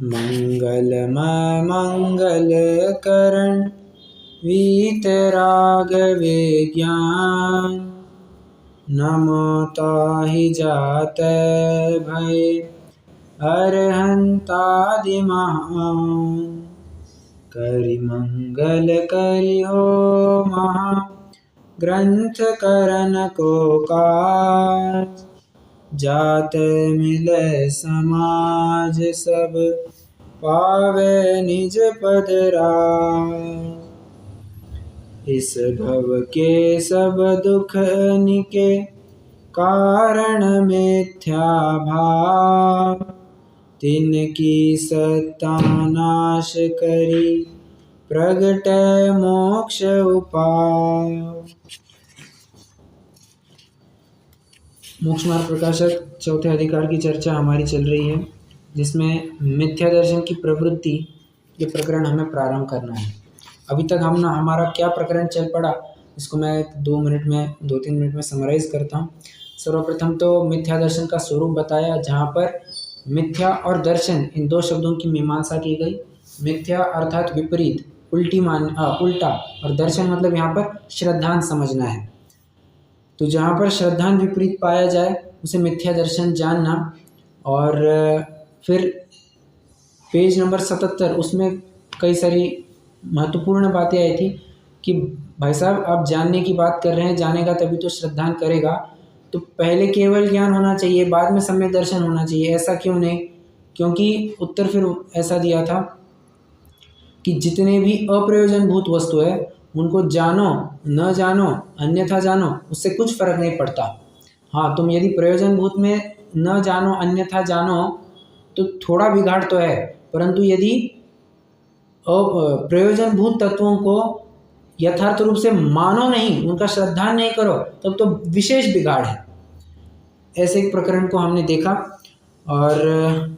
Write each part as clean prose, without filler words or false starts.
मंगलमय मंगल करण वीतराग विज्ञान। नमो ताहि जाते भय अरहंतादि महान। करि मंगल करि हो महा ग्रंथ करन को काज। जाते मिले समाज सब पावे निज पद राज। इस भव के सब दुख निके कारण मिथ्या भाव। तिनकी सत्ता नाश करी प्रगटे मोक्ष उपाय। मोक्ष मार्ग प्रकाशक चौथे अधिकार की चर्चा हमारी चल रही है, जिसमें मिथ्या दर्शन की प्रवृत्ति ये प्रकरण हमें प्रारंभ करना है। अभी तक हमारा क्या प्रकरण चल पड़ा, इसको मैं 2-3 मिनट में समराइज करता हूँ। सर्वप्रथम तो मिथ्या दर्शन का स्वरूप बताया, जहाँ पर मिथ्या और दर्शन इन दो शब्दों की मीमांसा की गई। मिथ्या अर्थात विपरीत, उल्टा, और दर्शन मतलब यहाँ पर श्रद्धांत समझना है। तो जहाँ पर श्रद्धांत विपरीत पाया जाए उसे मिथ्या दर्शन जानना। और फिर पेज नंबर 77 उसमें कई सारी महत्वपूर्ण बातें आई थी कि भाई साहब आप जानने की बात कर रहे हैं, जानेगा तभी तो श्रद्धांत करेगा, तो पहले केवल ज्ञान होना चाहिए, बाद में सम्यक दर्शन होना चाहिए। ऐसा क्यों नहीं? क्योंकि उत्तर फिर ऐसा दिया था कि जितने भी अप्रयोजनभूत वस्तु है उनको जानो न जानो अन्यथा जानो, उससे कुछ फर्क नहीं पड़ता। हाँ, तुम यदि प्रयोजनभूत में न जानो अन्यथा जानो तो थोड़ा बिगाड़ तो है, परंतु यदि प्रयोजनभूत तत्वों को यथार्थ रूप से मानो नहीं, उनका श्रद्धा नहीं करो, तब तो विशेष बिगाड़ है। ऐसे एक प्रकरण को हमने देखा। और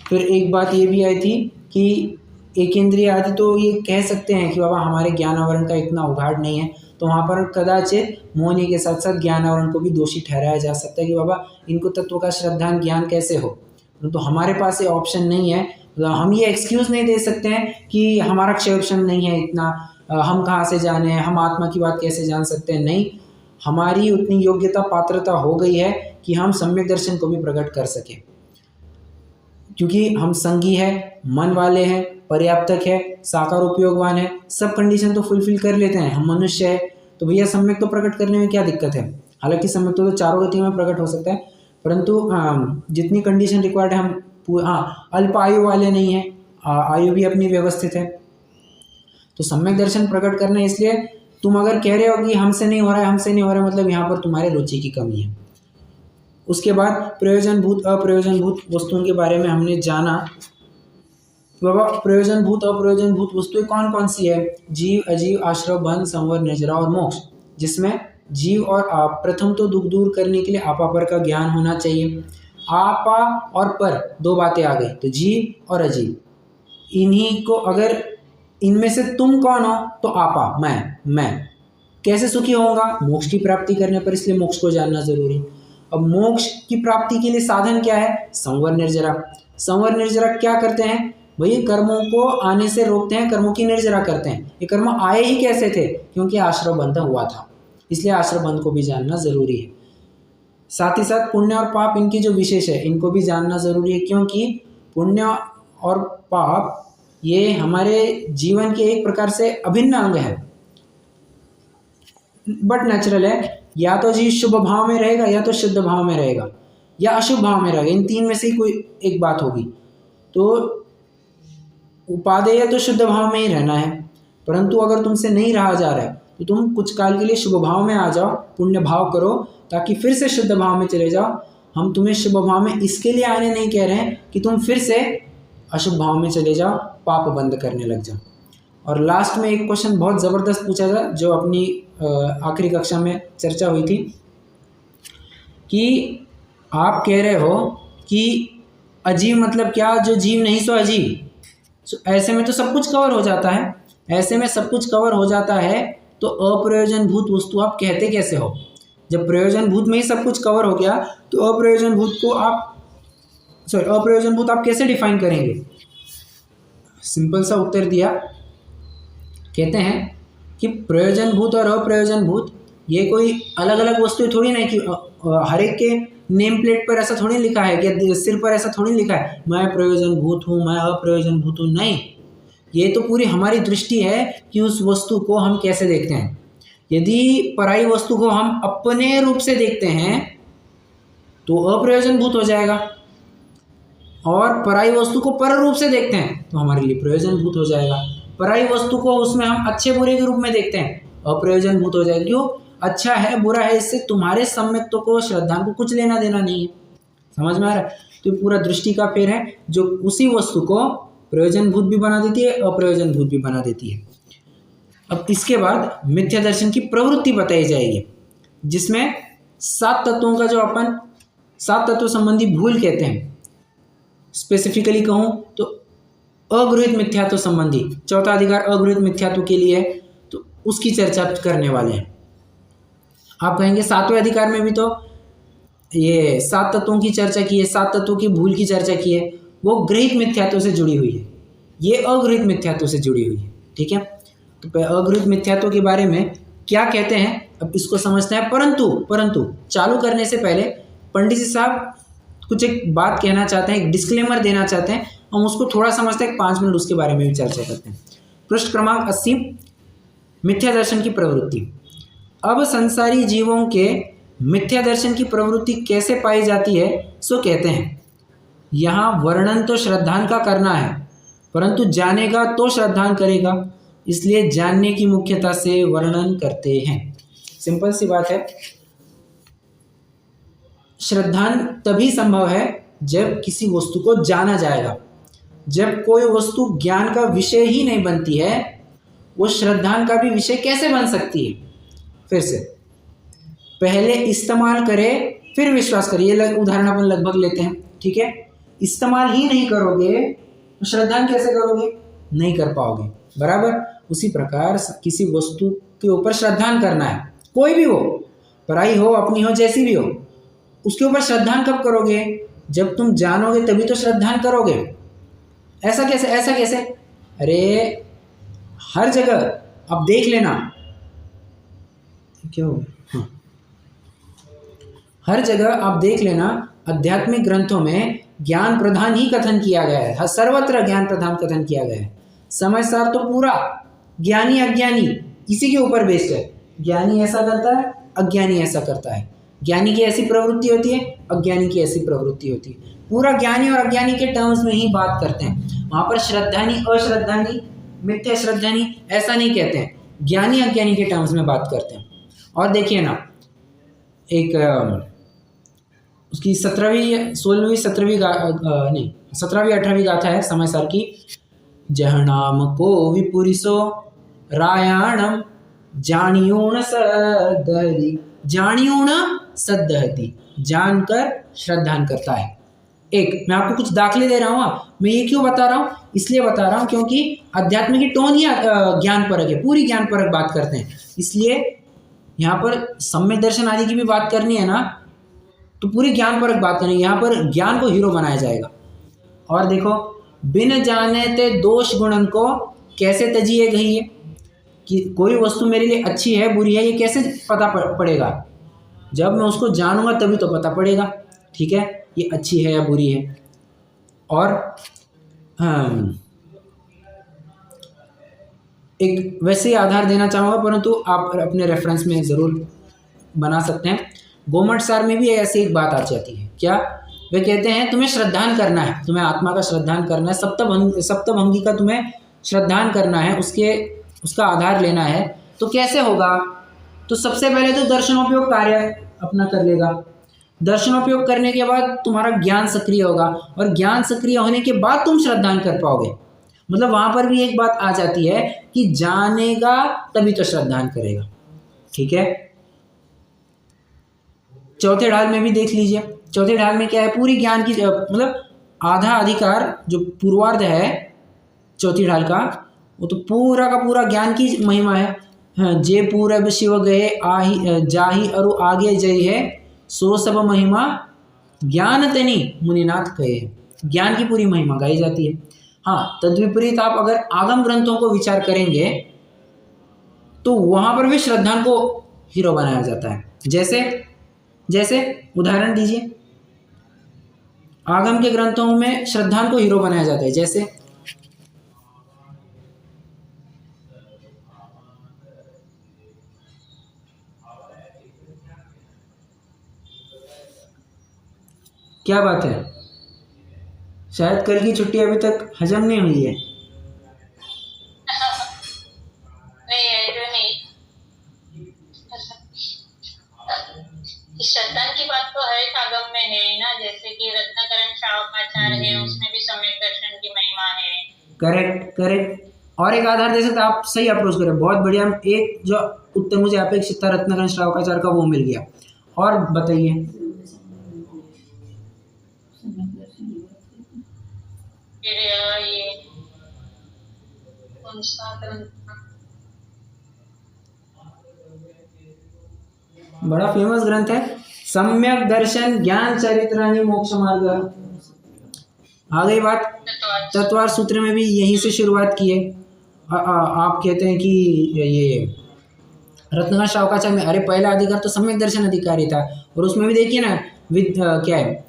फिर एक बात ये भी आई थी कि एक इंद्रिय आदि तो ये कह सकते हैं कि बाबा हमारे ज्ञान आवरण का इतना उघाड़ नहीं है, तो वहाँ पर कदाचित मोहिनी के साथ साथ ज्ञान आवरण को भी दोषी ठहराया जा सकता है कि बाबा इनको तत्व का श्रद्धान ज्ञान कैसे हो। तो हमारे पास ये ऑप्शन नहीं है, हम ये एक्सक्यूज़ नहीं दे सकते हैं कि हमारा क्षय ऑप्शन नहीं है इतना, हम कहाँ से जाने, हम आत्मा की बात कैसे जान सकते हैं। नहीं, हमारी उतनी योग्यता पात्रता हो गई है कि हम सम्यक दर्शन को भी प्रकट कर सकें, क्योंकि हम संगी है, मन वाले हैं, पर्याप्तक है, साकार उपयोगवान है, सब कंडीशन तो फुलफिल कर लेते हैं, हम मनुष्य है, तो भैया सम्यक तो प्रकट करने में क्या दिक्कत है। हालांकि सम्यक तो चारों गति में प्रकट हो सकता है, परंतु जितनी कंडीशन रिक्वायर्ड है हम अल्प आयु वाले नहीं है, आयु भी अपनी व्यवस्थित है। तो सम्यक दर्शन प्रकट करना, इसलिए तुम अगर कह रहे हो कि हमसे नहीं हो रहा है, मतलब यहाँ पर तुम्हारे रुचि की कमी है। उसके बाद प्रयोजनभूत अप्रयोजनभूत वस्तुओं के बारे में हमने जाना। बाबा प्रयोजनभूत अप्रयोजनभूत वस्तुएं कौन कौन सी है? जीव, अजीव, आश्रव, बंध, संवर, निर्जरा और मोक्ष। जिसमें जीव और आप, प्रथम तो दुख दूर करने के लिए आपा पर का ज्ञान होना चाहिए। आपा और पर दो बातें आ गई, तो जीव और अजीव, इन्हीं को अगर इनमें से तुम कौन हो तो आपा, मैं कैसे सुखी होऊंगा? मोक्ष की प्राप्ति करने पर, इसलिए मोक्ष को जानना जरूरी। अब मोक्ष की प्राप्ति के लिए साधन क्या है? संवर निर्जरा। संवर निर्जरा क्या करते हैं भैया? कर्मों को आने से रोकते हैं, कर्मों की निर्जरा करते हैं। ये कर्म आए ही कैसे थे? क्योंकि आश्रव बंध हुआ था, इसलिए आश्रव बंध को भी जानना जरूरी है। साथ ही साथ पुण्य और पाप, इनकी जो विशेष है, इनको भी जानना जरूरी है, क्योंकि पुण्य और पाप ये हमारे जीवन के एक प्रकार से अभिन्न अंग है, बट नेचुरल है। या तो जीव शुभ भाव में रहेगा, या तो शुद्ध भाव में रहेगा, या अशुभ भाव में रहेगा, इन तीन में से ही कोई एक बात होगी। तो उपादेय तो शुद्ध भाव में ही रहना है, परंतु अगर तुमसे नहीं रहा जा रहा है तो तुम कुछ काल के लिए शुभ भाव में आ जाओ, पुण्य भाव करो, ताकि फिर से शुद्ध भाव में चले जाओ। हम तुम्हें शुभ भाव में इसके लिए आने नहीं कह रहे हैं कि तुम फिर से अशुभ भाव में चले जाओ, पाप बंद करने लग जाओ। और लास्ट में एक क्वेश्चन बहुत ज़बरदस्त पूछा था, जो अपनी आखिरी कक्षा में चर्चा हुई थी, कि आप कह रहे हो कि अजीव मतलब क्या? जो जीव नहीं सो अजीव। ऐसे में तो सब कुछ कवर हो जाता है, ऐसे में सब कुछ कवर हो जाता है, तो अप्रयोजनभूत वस्तु आप कहते कैसे हो? जब प्रयोजनभूत में ही सब कुछ कवर हो गया तो अप्रयोजनभूत को आप सॉरी अप्रयोजनभूत आप कैसे डिफाइन करेंगे? सिंपल सा उत्तर दिया, कहते हैं कि प्रयोजनभूत और अप्रयोजनभूत ये कोई अलग अलग वस्तुएं थोड़ी नहीं, कि हर एक के नेम प्लेट पर ऐसा थोड़ी लिखा है, कि सिर पर ऐसा थोड़ी लिखा है मैं प्रयोजनभूत हूँ, मैं अप्रयोजनभूत हूँ। नहीं, ये तो पूरी हमारी दृष्टि है कि उस वस्तु को हम कैसे देखते हैं। यदि पराई वस्तु को हम अपने रूप से देखते हैं तो अप्रयोजनभूत हो जाएगा, और पराई वस्तु को पर रूप से देखते हैं तो हमारे लिए प्रयोजनभूत हो जाएगा। पराई वस्तु को उसमें हम अच्छे बुरे के रूप में देखते हैं, अप्रयोजनभूत हो जाएगा। क्यों? अच्छा है बुरा है, इससे तुम्हारे सम्यक्त्व को, श्रद्धा को कुछ लेना देना नहीं है। समझ में आ रहा है? तो पूरा दृष्टि का फेर है जो उसी वस्तु को प्रयोजनभूत भी बना देती है, अप्रयोजनभूत भी बना देती है। अब इसके बाद मिथ्या दर्शन की प्रवृत्ति बताई जाएगी, जिसमें 7 तत्वों का जो अपन 7 तत्व संबंधी भूल कहते हैं, स्पेसिफिकली कहूँ तो अगृहीत मिथ्यात्व संबंधी चौथा अधिकार अगृहीत मिथ्यात्व के लिए है, तो उसकी चर्चा करने वाले हैं। आप कहेंगे 7वें अधिकार में भी तो ये 7 तत्वों की चर्चा की है, 7 तत्वों की भूल की चर्चा की है, वो गृहीत मिथ्यात्व से जुड़ी हुई है, ये अगृहीत मिथ्यात्व से जुड़ी हुई है। ठीक है, तो अगृहीत मिथ्यात्व के बारे में क्या कहते हैं अब इसको समझते हैं। परंतु चालू करने से पहले पंडित जी साहब कुछ एक बात कहना चाहते हैं, एक डिस्क्लेमर देना चाहते हैं, हम उसको थोड़ा समझते हैं, 5 मिनट उसके बारे में भी चर्चा करते हैं। पृष्ठ क्रमांक 80, मिथ्या दर्शन की प्रवृत्ति। अब संसारी जीवों के मिथ्या दर्शन की प्रवृत्ति कैसे पाई जाती है, सो कहते हैं यहाँ वर्णन तो श्रद्धान का करना है, परंतु जानेगा तो श्रद्धान करेगा, इसलिए जानने की मुख्यता से वर्णन करते हैं। सिंपल सी बात है, श्रद्धान तभी संभव है जब किसी वस्तु को जाना जाएगा। जब कोई वस्तु ज्ञान का विषय ही नहीं बनती है, वो श्रद्धान का भी विषय कैसे बन सकती है? फिर से पहले इस्तेमाल करे फिर विश्वास करिए, उदाहरण अपन लगभग लेते हैं। ठीक है, इस्तेमाल ही नहीं करोगे तो श्रद्धान कैसे करोगे? नहीं कर पाओगे। बराबर उसी प्रकार किसी वस्तु के ऊपर श्रद्धान करना है, कोई भी हो, पराई हो अपनी हो जैसी भी हो, उसके ऊपर श्रद्धान कब करोगे? जब तुम जानोगे तभी तो श्रद्धान करोगे। ऐसा कैसे? ऐसा कैसे? अरे हर जगह आप देख लेना, क्या हो, हाँ, हर जगह आप देख लेना आध्यात्मिक ग्रंथों में ज्ञान प्रधान ही कथन किया गया है, सर्वत्र ज्ञान प्रधान कथन किया गया है। समय सार तो पूरा ज्ञानी अज्ञानी इसी के ऊपर बेस्ड है। ज्ञानी ऐसा करता है, अज्ञानी ऐसा करता है, ज्ञानी की ऐसी प्रवृत्ति होती है, अज्ञानी की ऐसी प्रवृत्ति होती है। पूरा ज्ञानी और अज्ञानी के टर्म्स में ही बात करते हैं। वहाँ पर श्रद्धानी अश्रद्धानी मिथ्या श्रद्धानी ऐसा नहीं कहते हैं, ज्ञानी अज्ञानी के टर्म्स में बात करते हैं। और देखिए ना, एक उसकी 17वीं 16वीं 17वीं 17वीं 18वीं गाथा है समय सार की। जहनाम को विपुरिसो रायाणम जानियूण सदहति, जानियूण सदहति, जानकर श्रद्धान करता है। एक मैं आपको कुछ दाखले दे रहा हूँ, मैं ये क्यों बता रहा हूँ? इसलिए बता रहा हूँ क्योंकि अध्यात्म की टोन ही ज्ञान परक है, पूरी ज्ञान परक बात करते हैं। इसलिए यहाँ पर सम्यक दर्शन आदि की भी बात करनी है ना, तो पूरी ज्ञान परक बात करनी है। यहाँ पर ज्ञान को हीरो बनाया जाएगा। और देखो, बिन जाने ते दोष गुणन को कैसे तजिए गई है, कि कोई वस्तु मेरे लिए अच्छी है बुरी है, ये कैसे पता पड़ेगा? जब मैं उसको जानूंगा तभी तो पता पड़ेगा। ठीक है, ये अच्छी है या बुरी है। और एक वैसे ही आधार देना चाहूँगा, परंतु आप अपने रेफरेंस में ज़रूर बना सकते हैं। गोमठ सार में भी ऐसी एक बात आ जाती है। क्या? वे कहते हैं तुम्हें श्रद्धान करना है, तुम्हें आत्मा का श्रद्धान करना है, सप्तभंगी का तुम्हें श्रद्धान करना है, उसका आधार लेना है। तो कैसे होगा? तो सबसे पहले तो दर्शनोपयोग कार्य अपना कर लेगा। दर्शनोपयोग करने के बाद तुम्हारा ज्ञान सक्रिय होगा, और ज्ञान सक्रिय होने के बाद तुम श्रद्धान कर पाओगे। मतलब वहाँ पर भी एक बात आ जाती है कि जानेगा तभी तो श्रद्धान करेगा। ठीक है, चौथे ढाल में भी देख लीजिए। चौथे ढाल में क्या है? पूरी ज्ञान की मतलब आधा अधिकार जो पूर्वार्ध है चौथी ढाल का, वो तो पूरा का पूरा ज्ञान की महिमा है। हाँ, जे पूरब शिव गए आही जाही अरु आगे जय है, सो सब महिमा ज्ञानतनि मुनिनाथ कहे, ज्ञान की पूरी महिमा गाई जाती है। हाँ, तद्विपरीत आप अगर आगम ग्रंथों को विचार करेंगे तो वहां पर भी श्रद्धान को हीरो बनाया जाता है। जैसे जैसे उदाहरण दीजिए, आगम के ग्रंथों में श्रद्धान को हीरो बनाया जाता है। जैसे क्या बात है, शायद कल की छुट्टी अभी तक हजम नहीं हुई है। श्रद्धान की बात तो हर एक आगम में है ना, जैसे कि रत्नाकरण श्रावकाचार है, उसमें भी सम्यक दर्शन की महिमा है। Correct correct. और एक आधार दे सकते, आप सही अप्रोच करें, बहुत बढ़िया। एक जो उत्तर मुझे अपेक्षित था रत्नाकरण श्रावकाचार का, वो मिल गया। और बताइए। फिर ये कौन सा ग्रंथ, बड़ा फेमस ग्रंथ है, सम्यक दर्शन ज्ञान चरित्राणि मोक्ष मार्ग। आ गई बात। तत्वार सूत्र में भी यहीं से शुरुआत की है। आप कहते हैं कि ये रत्नाकरण श्रावकाचार्य में, अरे पहला अधिकार तो सम्यक दर्शन अधिकारी था, और उसमें भी देखिए ना, क्या है,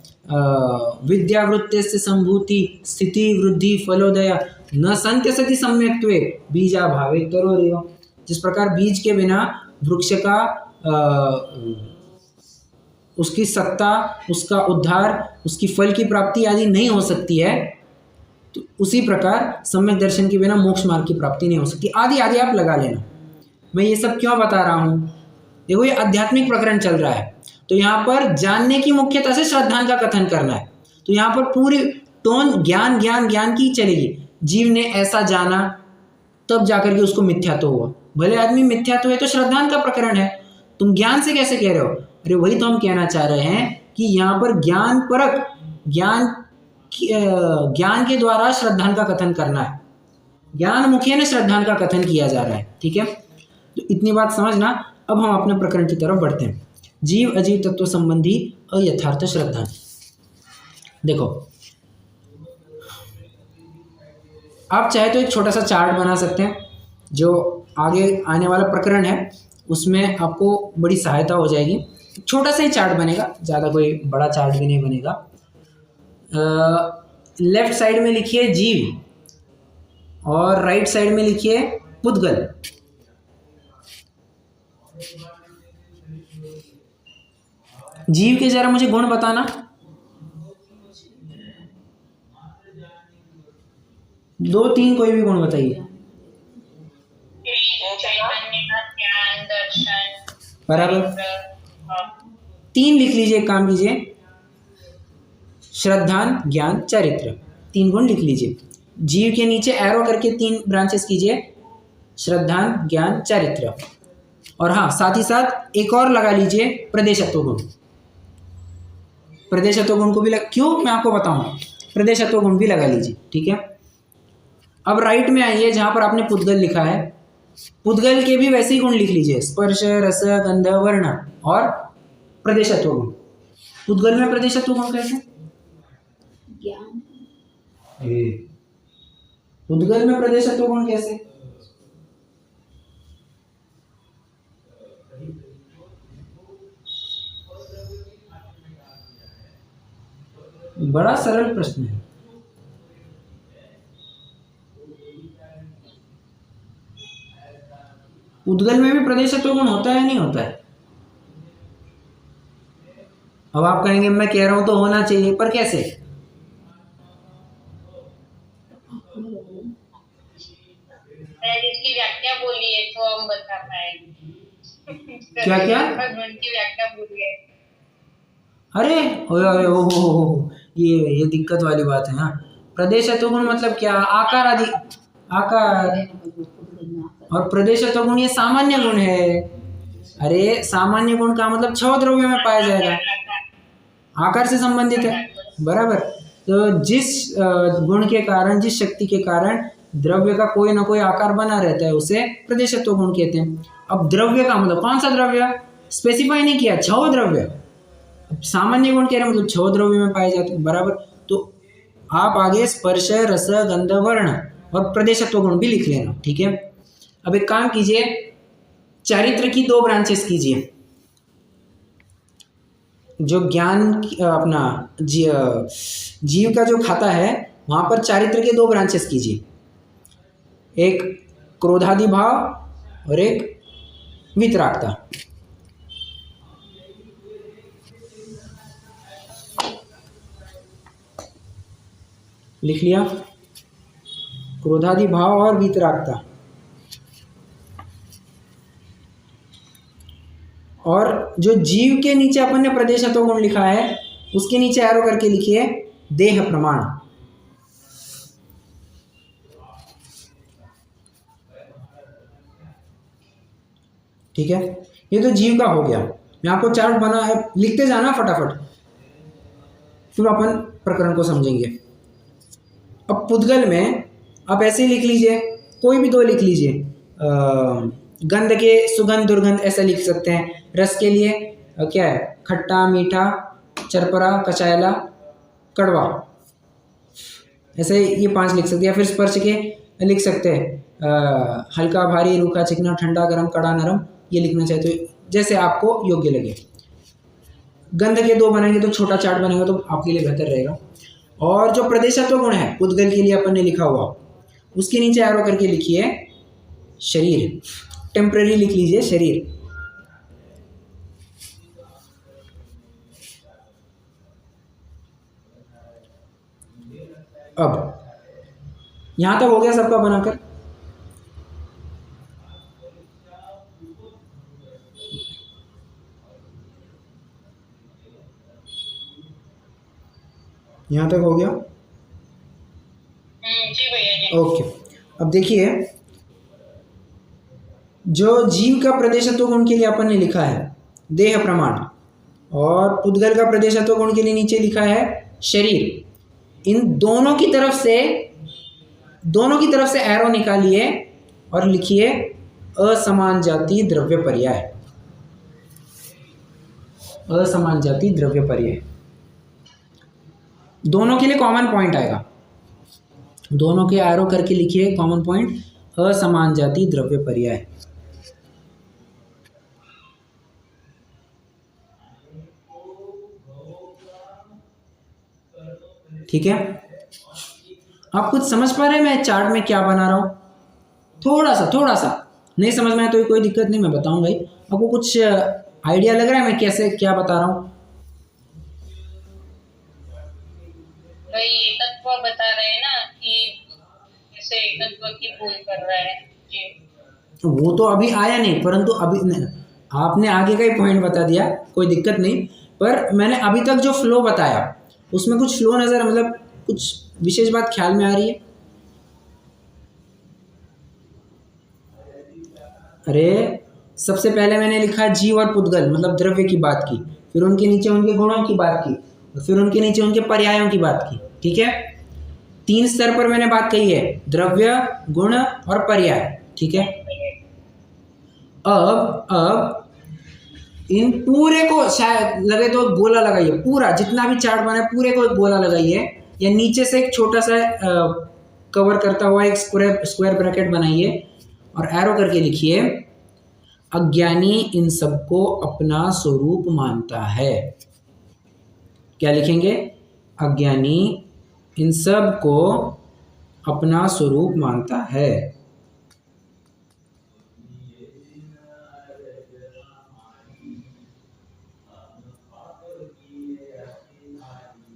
विद्यावृत्ति से संभूति स्थिति वृद्धि फलोदय न संत्य सति सम्यक्त्वे बीजा भावे तरोरेव। जिस प्रकार बीज के बिना वृक्ष का उसकी सत्ता, उसका उद्धार, उसकी फल की प्राप्ति आदि नहीं हो सकती है, तो उसी प्रकार सम्यक दर्शन के बिना मोक्ष मार्ग की प्राप्ति नहीं हो सकती। आदि आदि आप लगा लेना। मैं ये सब क्यों बता रहा हूँ, देखो ये आध्यात्मिक प्रकरण चल रहा है, तो यहाँ पर जानने की मुख्यता से श्रद्धान का कथन करना है। तो यहाँ पर पूरी टोन ज्ञान ज्ञान ज्ञान की चलेगी। जीव ने ऐसा जाना, तब जाकर के उसको मिथ्यात्व हुआ। भले आदमी मिथ्यात्व है तो श्रद्धान का प्रकरण है, तुम ज्ञान से कैसे कह रहे हो? अरे वही तो हम कहना चाह रहे हैं कि यहाँ पर ज्ञान परक, ज्ञान के द्वारा श्रद्धान का कथन करना है, ज्ञान मुखेन श्रद्धान का कथन किया जा रहा है। ठीक है, तो इतनी बात समझना। अब हम अपने प्रकरण की तरफ बढ़ते हैं। जीव अजीव तत्व संबंधी अयथार्थ श्रद्धा। देखो, आप चाहे तो एक छोटा सा चार्ट बना सकते हैं, जो आगे आने वाला प्रकरण है उसमें आपको बड़ी सहायता हो जाएगी। छोटा सा ही चार्ट बनेगा, ज़्यादा कोई बड़ा चार्ट भी नहीं बनेगा। लेफ्ट साइड में लिखिए जीव और राइट साइड में लिखिए पुद्गल। जीव के जरा मुझे गुण बताना। दो तीन कोई भी गुण बताइए। बराबर, तीन लिख लीजिए। एक काम कीजिए, श्रद्धान ज्ञान चरित्र, तीन गुण लिख लीजिए। जीव के नीचे एरो करके तीन ब्रांचेस कीजिए, श्रद्धान ज्ञान चरित्र। और हाँ, साथ ही साथ एक और लगा लीजिए, प्रदेशत्व गुण। प्रदेशत्व गुण को भी क्यों, मैं आपको बताऊंगा। प्रदेशत्व गुण भी लगा लीजिए। ठीक है, अब राइट में आइए, जहां पर आपने पुद्गल लिखा है, पुद्गल के भी वैसे ही गुण लिख लीजिए, स्पर्श रस गंध वर्ण और प्रदेशत्व गुण। पुद्गल में प्रदेशत्व गुण कैसे? ज्ञान। पुद्गल में प्रदेशत्व गुण कैसे? बड़ा सरल प्रश्न है। पुद्गल में भी प्रदेशत्व गुण होता है, नहीं होता है? अब आप कहेंगे मैं कह रहा हूं तो होना चाहिए, पर कैसे? इसकी व्याख्या बोलिए तो हम बता पाएंगे। क्या क्या? गुण की व्याख्या बोलिए। अरे ओ, ये दिक्कत वाली बात है। हाँ, प्रदेशत्व गुण मतलब क्या? आकार आदि, आकार। और प्रदेशत्व गुण ये सामान्य गुण है। अरे सामान्य गुण का मतलब 6 द्रव्य में पाया जाएगा, आकार से संबंधित है। बराबर, तो जिस गुण के कारण, जिस शक्ति के कारण द्रव्य का कोई ना कोई आकार बना रहता है, उसे प्रदेशत्व गुण कहते हैं। अब द्रव्य का मतलब कौन सा द्रव्य, स्पेसिफाई नहीं किया, 6 द्रव्य। अब सामान्य गुण कह रहे हैं मतलब 6 द्रव्य में पाए जाते हैं, बराबर। तो आप आगे स्पर्श, रस, गंध, वर्ण और प्रदेशत्व गुण भी लिख लेना, ठीक है। अब एक काम कीजिए, चारित्र की 2 ब्रांचेस कीजिए। जो ज्ञान अपना जीव का जो खाता है वहां पर चारित्र के 2 ब्रांचेस कीजिए, एक क्रोधादि भाव और एक वितरागता। लिख लिया, क्रोधादि भाव और वितरागता। और जो जीव के नीचे अपन ने प्रदेशत्व गुण लिखा है उसके नीचे एरो करके लिखिए देह प्रमाण। ठीक है, ये तो जीव का हो गया। मैं आपको चार्ट बना है, लिखते जाना फटाफट, फिर अपन प्रकरण को समझेंगे। अब पुद्गल में आप ऐसे ही लिख लीजिए, कोई भी 2 लिख लीजिए। गंध के सुगंध दुर्गंध ऐसा लिख सकते हैं। रस के लिए क्या है, खट्टा, मीठा, चरपरा, कचायला, कड़वा, ऐसे ये 5 लिख सकते हैं। या फिर स्पर्श के लिख सकते हैं हल्का, भारी, रूखा, चिकना, ठंडा, गरम, कड़ा, नरम, ये लिखना चाहे तो जैसे आपको योग्य लगे। गंध के 2 बनाएंगे तो छोटा चार्ट बनेगा तो आपके लिए बेहतर रहेगा। और जो प्रदेशत्व गुण है पुद्गल के लिए अपन ने लिखा हुआ, उसके नीचे एरो करके लिखिए शरीर, टेम्पररी लिख लीजिए शरीर। अब यहां तक हो गया सबका बनाकर। यहां तक हो गया, जी भैया जी। ओके। अब देखिए, जो जीव का प्रदेशत्व गुण के लिए अपन ने लिखा है देह प्रमाण, और पुद्गल का प्रदेशत्व गुण के लिए नीचे लिखा है शरीर। इन दोनों की तरफ से एरो निकालिए और लिखिए असमान जाति द्रव्य पर्याय। असमान जाति द्रव्य पर्याय, दोनों के लिए कॉमन पॉइंट आएगा। दोनों के एरो करके लिखिए कॉमन पॉइंट, असमान जाति द्रव्य पर्याय। ठीक है, आप कुछ समझ पा रहे हैं मैं चार्ट में क्या बना रहा हूं? थोड़ा सा नहीं समझ में आया तो कोई दिक्कत नहीं, मैं बताऊंगा ही। आपको कुछ आइडिया लग रहा है मैं कैसे क्या बता रहा हूं? भाई एकत्व बता रहे हैं ना कि जैसे एकत्व की भूल कर रहा है जी। वो तो अभी आया नहीं, परंतु अभी आपने आगे का ही पॉइंट बता दिया, कोई दिक्कत नहीं। पर मैंने अभी तक जो फ्लो बताया उसमें कुछ फ्लो नजर, मतलब कुछ विशेष बात ख्याल में आ रही है? अरे सबसे पहले मैंने लिखा जीव और पुद्गल, मतलब द्रव्य की बात की, फिर उनके नीचे उनके गुणों की बात की, और फिर उनके नीचे उनके पर्यायों की बात की। ठीक है, 3 स्तर पर मैंने बात कही है, द्रव्य, गुण और पर्याय। ठीक है, अब इन पूरे को शायद लगे तो गोला लगाइए, पूरा जितना भी चार्ट बना है पूरे को एक गोला लगाइए, या नीचे से एक छोटा सा कवर करता हुआ एक स्क्वायर ब्रैकेट बनाइए और एरो करके लिखिए अज्ञानी इन सबको अपना स्वरूप मानता है। क्या लिखेंगे? अज्ञानी इन सब को अपना स्वरूप मानता है।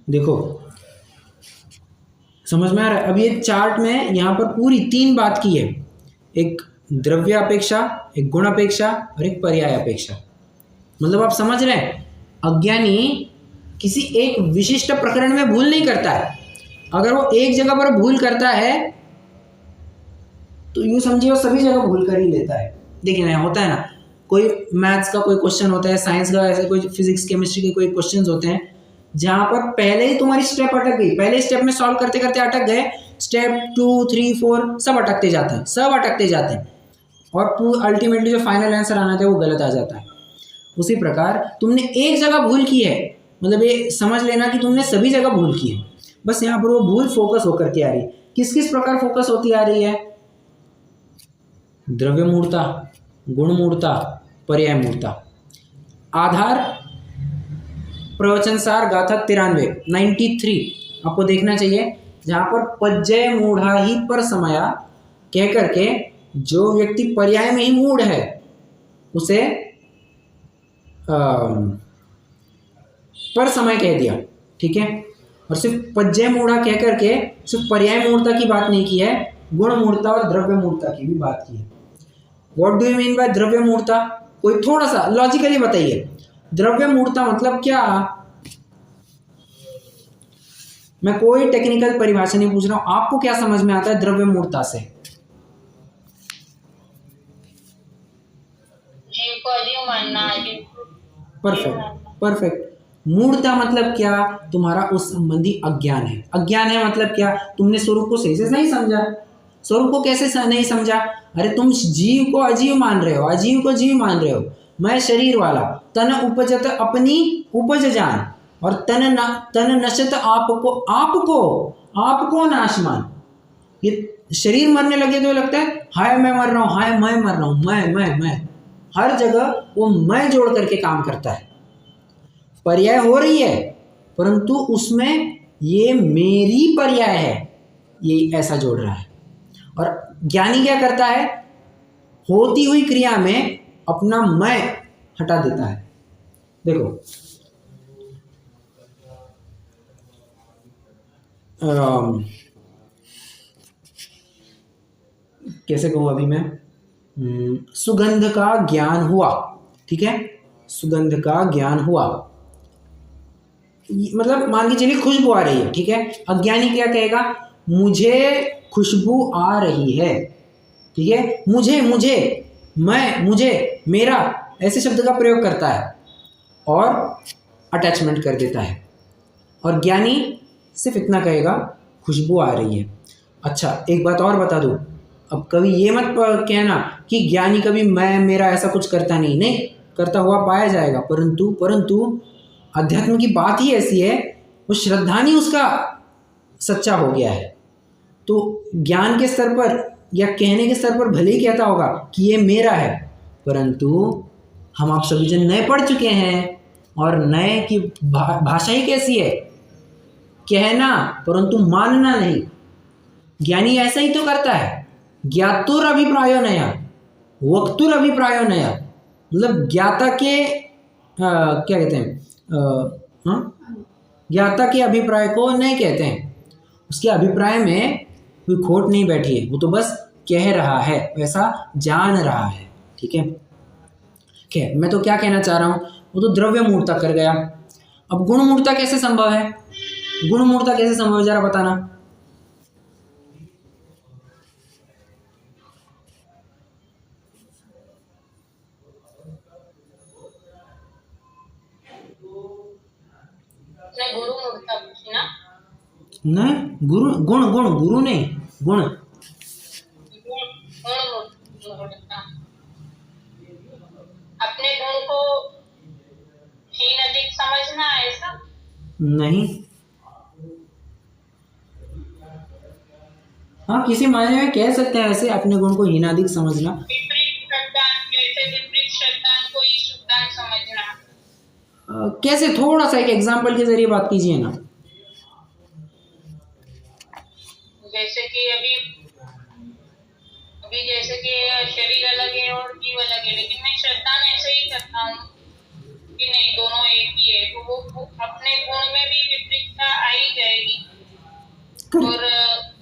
देखो समझ में आ रहा है? अब ये चार्ट में यहाँ पर पूरी 3 बात की है, एक द्रव्य अपेक्षा, एक गुण अपेक्षा और एक पर्याय अपेक्षा। मतलब आप समझ रहे हैं, अज्ञानी किसी एक विशिष्ट प्रकरण में भूल नहीं करता है। अगर वो एक जगह पर भूल करता है तो यूँ समझिए वो सभी जगह भूल कर ही लेता है। देखिए ना, होता है ना, कोई मैथ्स का कोई क्वेश्चन होता है, साइंस का, ऐसे कोई फिजिक्स केमिस्ट्री के कोई क्वेश्चन होते हैं जहाँ पर पहले ही तुम्हारी स्टेप अटक गई, पहले स्टेप में सॉल्व करते करते अटक गए, स्टेप 2, 3, 4 सब अटकते जाते हैं और अल्टीमेटली जो फाइनल आंसर आना था वो गलत आ जाता है। उसी प्रकार तुमने एक जगह भूल की है मतलब ये समझ लेना कि तुमने सभी जगह भूल की है, बस यहाँ पर वो भूल फोकस होकर के आ रही है। किस किस प्रकार फोकस होती आ रही है? द्रव्य मूर्ता, गुण मूर्ता, पर्याय मूर्ता। आधार प्रवचन सार गाथा 93 आपको देखना चाहिए, जहाँ पर पज्जय मूढ़ा ही पर समया कह करके जो व्यक्ति पर्याय में ही मूढ़ है उसे पर समय कह दिया, ठीक है। और सिर्फ पज्जय मूढ़ा कह करके सिर्फ पर्याय मूर्ता की बात नहीं की है, गुण मूर्ता और द्रव्य मूर्ता की भी बात की है। What do you mean by द्रव्य मूर्ता? कोई थोड़ा सा लॉजिकली बताइए, द्रव्य मूर्ता मतलब क्या? मैं कोई टेक्निकल परिभाषा नहीं पूछ रहा हूं, आपको क्या समझ में आता है द्रव्य मूर्ता से? जीव को अजीव मानना, परफेक्ट परफेक्ट। मूर्ता मतलब क्या? तुम्हारा उस संबंधी अज्ञान है। अज्ञान है मतलब क्या? तुमने स्वरूप को सही से नहीं समझा। स्वरूप को कैसे नहीं समझा? अरे तुम जीव को अजीव मान रहे हो, अजीव को जीव मान रहे हो। मैं शरीर वाला, तन उपजत अपनी उपज जान, और तन नशत आपको आपको आपको नाशमान। ये शरीर मरने लगे तो लगता है हाय मैं मर रहा हूँ, हाय मैं मर रहा हूँ, मैं हर जगह वो मैं जोड़ करके काम करता है। पर्याय हो रही है परंतु उसमें ये मेरी पर्याय है, ये ऐसा जोड़ रहा है। और ज्ञानी क्या करता है? होती हुई क्रिया में अपना मैं हटा देता है। देखो कैसे कहूँ अभी मैं, सुगंध का ज्ञान हुआ, ठीक है, सुगंध का ज्ञान हुआ, मतलब मान के चलिए खुशबू आ रही है, ठीक है। अज्ञानी क्या कहेगा? मुझे खुशबू आ रही है, ठीक है। मुझे मुझे मैं मुझे मेरा ऐसे शब्द का प्रयोग करता है और अटैचमेंट कर देता है। और ज्ञानी सिर्फ इतना कहेगा खुशबू आ रही है। अच्छा एक बात और बता दूं, अब कभी ये मत कहना कि ज्ञानी कभी मैं मेरा ऐसा कुछ करता नहीं करता हुआ पाया जाएगा, परंतु अध्यात्म की बात ही ऐसी है, वो श्रद्धानी उसका सच्चा हो गया है। तो ज्ञान के स्तर पर या कहने के स्तर पर भले ही कहता होगा कि ये मेरा है, परंतु हम आप सभी जन नए पढ़ चुके हैं, और नए की भाषा ही कैसी है? कहना परंतु मानना नहीं। ज्ञानी ऐसा ही तो करता है। ज्ञातुर अभिप्रायो नया, वक्तुर अभिप्रायो नया, मतलब ज्ञाता के क्या कहते हैं, ज्ञाता के अभिप्राय को नहीं कहते हैं, उसके अभिप्राय में कोई खोट नहीं बैठी है, वो तो बस कह रहा है, वैसा जान रहा है, ठीक है। खैर मैं तो क्या कहना चाह रहा हूँ, वो तो द्रव्य मूर्ता कर गया। अब गुण मूर्ता कैसे संभव है? गुण मूर्ता कैसे संभव है जरा बताना। गुरु मूर्ता पूछना नहीं, गुरु गुण गुण गुरु नहीं, गुण अपने गुण को हीन अधिक समझना, ऐसा नहीं। हाँ किसी मायने में कह सकते हैं ऐसे, अपने गुण को हीनाधिक समझना। विपरीत शब्दांत, जैसे विपरीत शब्दांत को ही शुद्धांत समझना। कैसे? थोड़ा सा एक एग्जांपल के जरिए बात कीजिए ना। जैसे कि अभी जैसे कि शरीर अलग है और जीव अलग है, लेकिन मैं श्रद्धा ऐसे ही करता हूँ कि नहीं दोनों एक ही है, तो वो अपने गुण में भी विपरीतता आ ही जाएगी। और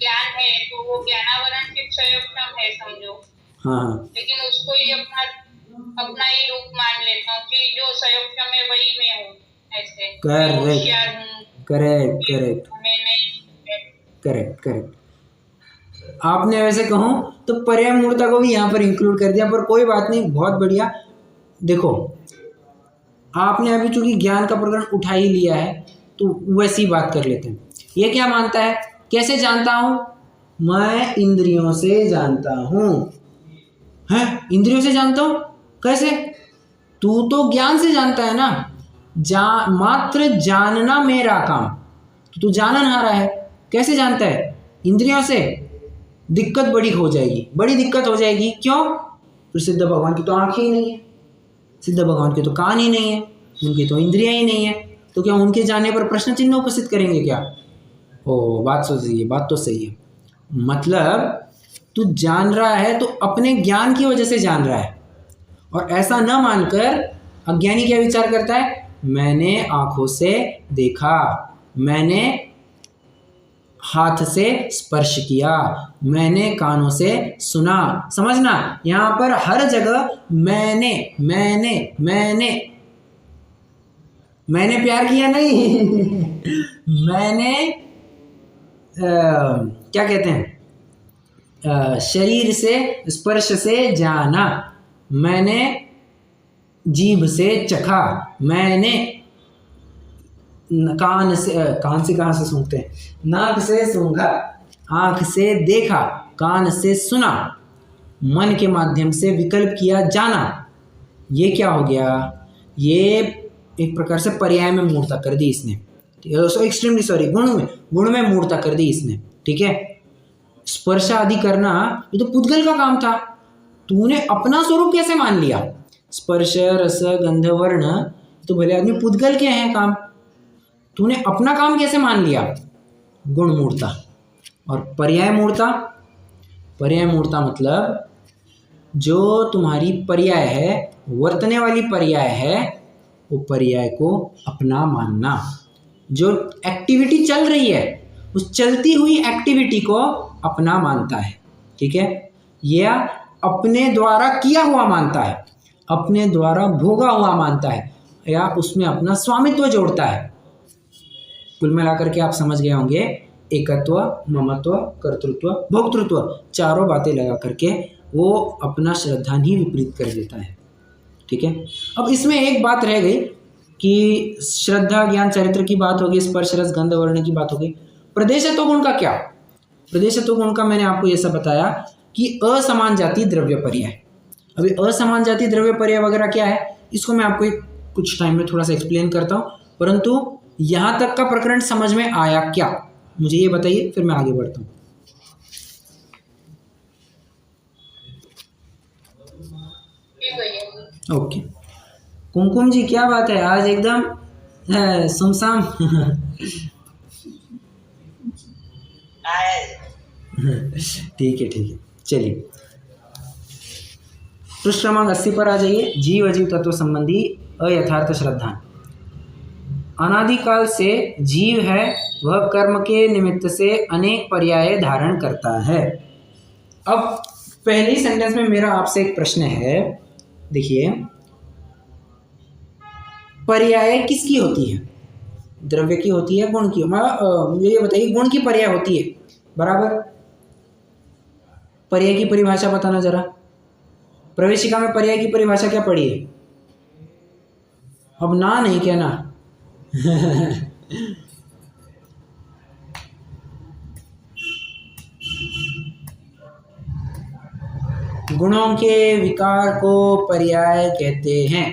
ज्ञान है तो वो ज्ञानावरण के क्षयोक्षम है समझो। हाँ लेकिन उसको ही अपना ही रूप मान लेता हूँ कि जो क्षयोक्षम है वही मैं हूँ, ऐसे करेक्ट। आपने वैसे कहूँ तो पर्याय मूर्ता को भी यहाँ पर इंक्लूड कर दिया, पर कोई बात नहीं, बहुत बढ़िया। देखो आपने अभी चूंकि ज्ञान का प्रकरण उठा ही लिया है तो वैसी बात कर लेते हैं। ये क्या मानता है? कैसे जानता हूँ? मैं इंद्रियों से जानता हूँ। हैं? इंद्रियों से जानता हूँ? कैसे? तू तो ज्ञान से जानता है ना। मात्र जानना मेरा काम। तो तू जाननहारा है, कैसे जानता है? इंद्रियों से। दिक्कत बड़ी हो जाएगी, बड़ी दिक्कत हो जाएगी। क्यों? फिर सिद्ध भगवान की तो आंखें ही नहीं है, सिद्ध भगवान के तो कान ही नहीं है, उनकी तो इंद्रियां ही नहीं है, तो क्या उनके जाने पर प्रश्न चिन्ह उपस्थित करेंगे क्या? ओ, बात तो सही है, बात तो सही है। मतलब तू जान रहा है तो अपने ज्ञान की वजह से जान रहा है, और ऐसा न मानकर अज्ञानी क्या विचार करता है? मैंने आंखों से देखा, मैंने हाथ से स्पर्श किया, मैंने कानों से सुना। समझना, यहाँ पर हर जगह मैंने मैंने मैंने मैंने प्यार किया नहीं मैंने क्या कहते हैं, शरीर से स्पर्श से जाना, मैंने जीभ से चखा, मैंने कान से कहाँ से सूंघते हैं, नाक से सूंघा, आँख से देखा, कान से सुना, मन के माध्यम से विकल्प किया जाना। ये क्या हो गया? ये एक प्रकार से पर्याय में मूर्ता कर दी इसने, एक्सट्रीमली सॉरी, गुण में मूर्ता कर दी इसने। ठीक है, स्पर्श आदि करना ये तो पुद्गल का काम था, तूने अपना स्वरूप कैसे मान लिया? स्पर्श रस गंध वर्ण तो भले आदमी पुद्गल के हैं काम, तूने अपना काम कैसे मान लिया? गुण मूर्ता। और पर्याय मूर्ता, पर्याय मूर्ता मतलब जो तुम्हारी पर्याय है, वर्तने वाली पर्याय है, वो पर्याय को अपना मानना। जो एक्टिविटी चल रही है उस चलती हुई एक्टिविटी को अपना मानता है। ठीक है, या अपने द्वारा किया हुआ मानता है, अपने द्वारा भोगा हुआ मानता है, या उसमें अपना स्वामित्व जोड़ता है। कुल मिलाकर के आप समझ गए होंगे, एकत्व, ममत्व, कर्तृत्व, भोक्तृत्व, चारों बातें लगा करके वो अपना श्रद्धा ही विपरीत कर देता है। ठीक है, अब इसमें एक बात रह गई कि श्रद्धा ज्ञान चरित्र की बात होगी, स्पर्श रस गंध वर्ण की बात होगी। प्रदेशत्व गुण का क्या? प्रदेशत्व गुण का मैंने आपको ये सब बताया कि असमान जाति द्रव्य पर्याय। अभी असमान जाति द्रव्य पर्याय वगैरह क्या है, इसको मैं आपको कुछ टाइम में थोड़ा सा एक्सप्लेन करता हूँ, परंतु यहाँ तक का प्रकरण समझ में आया क्या, मुझे ये बताइए, फिर मैं आगे बढ़ता हूँ। ओके, कुमकुम जी क्या बात है, आज एकदम सुमसाम ठीक है ठीक है, चलिए पृष्ठ क्रमांक 80 पर आ जाइए। जीव अजीव तत्व संबंधी अयथार्थ श्रद्धा। अनादिकाल से जीव है, वह कर्म के निमित्त से अनेक पर्याय धारण करता है। अब पहली सेंटेंस में मेरा आपसे एक प्रश्न है, देखिए, पर्याय किसकी होती है? द्रव्य की होती है, गुण की? मुझे ये बताइए, गुण की पर्याय होती है, बराबर? पर्याय की परिभाषा बताना जरा। प्रवेशिका में पर्याय की परिभाषा क्या पढ़ी है? अब ना नहीं कहना गुणों के विकार को पर्याय कहते हैं।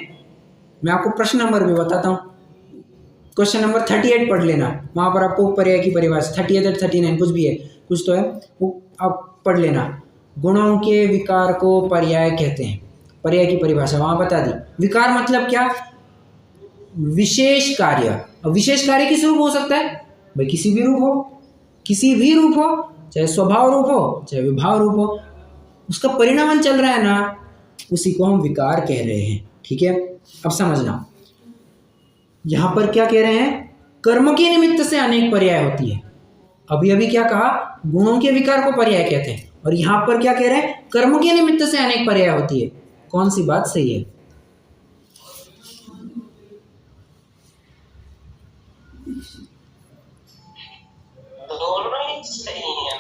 मैं आपको प्रश्न नंबर भी बताता हूँ, क्वेश्चन नंबर 38 पढ़ लेना, वहाँ पर आपको पर्याय की परिभाषा 38 39 कुछ भी है, कुछ तो है, वो आप पढ़ लेना। गुणों के विकार को पर्याय कहते हैं, पर्याय की परिभाषा वहाँ बता दी। विकार मतलब क्या? विशेष कार्य। अब विशेष कार्य किस रूप हो सकता है भाई? किसी भी रूप हो, किसी भी रूप हो, चाहे स्वभाव रूप हो चाहे विभाव रूप हो, उसका परिणाम चल रहा है ना, उसी को हम विकार कह रहे हैं। ठीक है, अब समझना, यहाँ पर क्या कह रहे हैं? कर्म के निमित्त से अनेक पर्याय होती है। अभी अभी क्या कहा? गुणों के विकार को पर्याय कहते हैं, और यहाँ पर क्या कह रहे हैं? कर्म के निमित्त से अनेक पर्याय होती है। कौन सी बात सही है? दोनों सही है।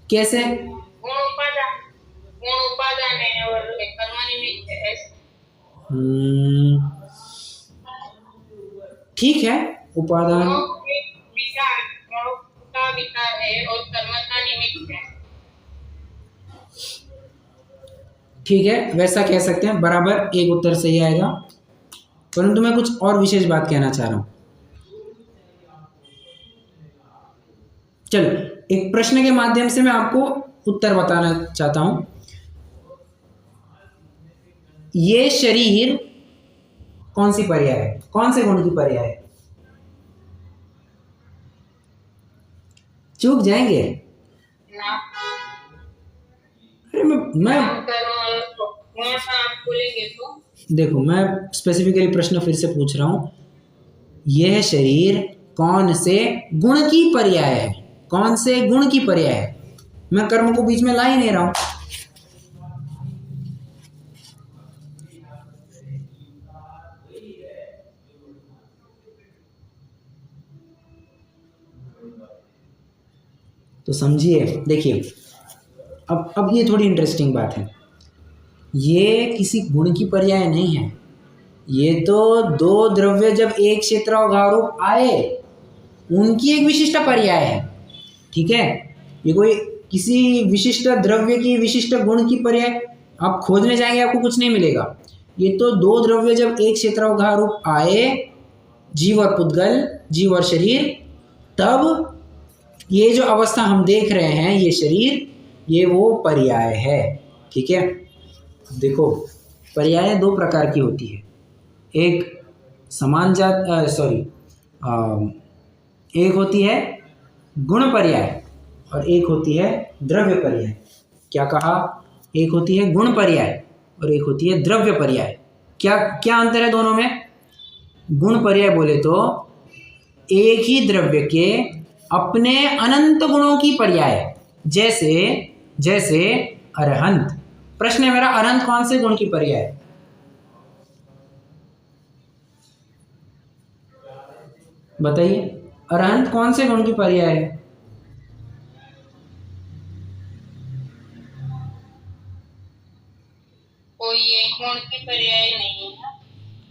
कैसे? गुण उपादान है और कर्म निमित्त है। ठीक है, उपादान विकार है और कर्म का निमित्त है। ठीक है, वैसा कह सकते हैं, बराबर, एक उत्तर सही आएगा। परंतु मैं कुछ और विशेष बात कहना चाह रहा हूँ। चलो, एक प्रश्न के माध्यम से मैं आपको उत्तर बताना चाहता हूं। ये शरीर कौन सी पर्याय है, कौन से गुण की पर्याय है? चूक जाएंगे ना। अरे मैं आप बोलेंगे तो देखो, मैं स्पेसिफिकली प्रश्न फिर से पूछ रहा हूं। यह शरीर कौन से गुण की पर्याय है, कौन से गुण की पर्याय है? मैं कर्म को बीच में ला ही नहीं रहा हूं। तो समझिए, देखिए, अब ये थोड़ी इंटरेस्टिंग बात है। ये किसी गुण की पर्याय नहीं है, ये तो दो द्रव्य जब एक क्षेत्र अवघारूप आए उनकी एक विशिष्ट पर्याय है। ठीक है, ये कोई किसी विशिष्ट द्रव्य की विशिष्ट गुण की पर्याय आप खोजने जाएंगे आपको कुछ नहीं मिलेगा। ये तो दो द्रव्य जब एक क्षेत्र अवघारूप आए, जीव और पुद्गल, जीव और शरीर, तब ये जो अवस्था हम देख रहे हैं, ये शरीर, ये वो पर्याय है। ठीक है, देखो, पर्याय दो प्रकार की होती है। एक समान जात एक होती है गुण पर्याय और एक होती है द्रव्य पर्याय। क्या कहा? एक होती है गुण पर्याय और एक होती है द्रव्य पर्याय। क्या क्या अंतर है दोनों में? गुण पर्याय बोले तो एक ही द्रव्य के अपने अनंत गुणों की पर्याय, जैसे जैसे अरहंत। प्रश्न है मेरा, अरहंत कौन से गुण की पर्याय है? बताइए, अरहंत कौन से गुण की पर्याय है? कोई एक गुण की पर्याय नहीं है।